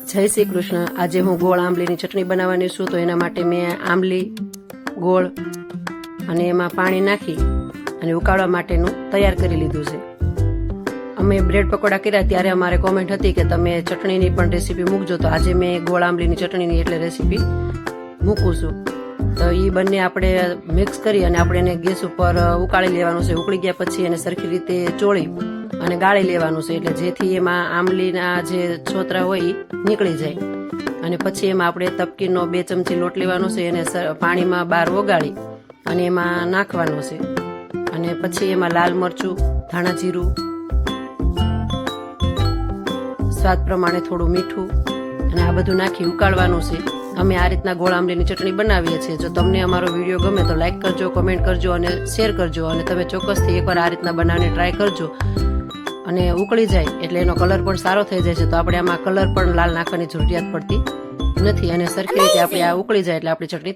જય શ્રી કૃષ્ણ। આજે હું ગોળ આંબલીની ચટણી બનાવવાની છું। તો એના માટે મેં આંબલી, ગોળ અને એમાં પાણી નાખી અને ઉકાળવા માટેનું તૈયાર કરી લીધું છે। અમે બ્રેડ પકોડા કર્યા ત્યારે અમારે કોમેન્ટ હતી કે તમે ચટણીની પણ રેસીપી મૂકજો, તો આજે મેં ગોળ આંબલીની ચટણીની એટલે રેસીપી મૂકું છું। તો એ બંને આપણે મિક્સ કરી અને આપણે એને ગેસ ઉપર ઉકાળી લેવાનું છે। ઉકળી ગયા પછી એને સરખી રીતે ચોળી અને ગાળી લેવાનું છે, એટલે જેથી એમાં આંબલીના જે છોતરા હોય એ નીકળી જાય। અને પછી એમાં આપણે તપકીનો 2 ચમચી લોટ લેવાનો છે, એને પાણીમાં બહાર ઓગાળી અને એમાં નાખવાનો છે। અને પછી એમાં લાલ મરચું, ધાણા જીરું, સ્વાદ પ્રમાણે થોડું મીઠું અને આ બધું નાખી ઉકાળવાનું છે। અમે આ રીતના ગોળ આંબલીની ચટણી બનાવીએ છીએ। જો તમને અમારો વિડીયો ગમે તો લાઈક કરજો, કમેન્ટ કરજો અને શેર કરજો, અને તમે ચોક્કસથી એકવાર આ રીતના બનાવીને ટ્રાય કરજો। અને ઉકળી જાય એટલે એનો કલર પણ સારો થઈ જાય છે, તો આપણે આમાં કલર પણ લાલ નાખવાની જરૂરિયાત પડતી નથી। અને સરખી રીતે આપણે આ ઉકળી જાય એટલે આપણી ચટણી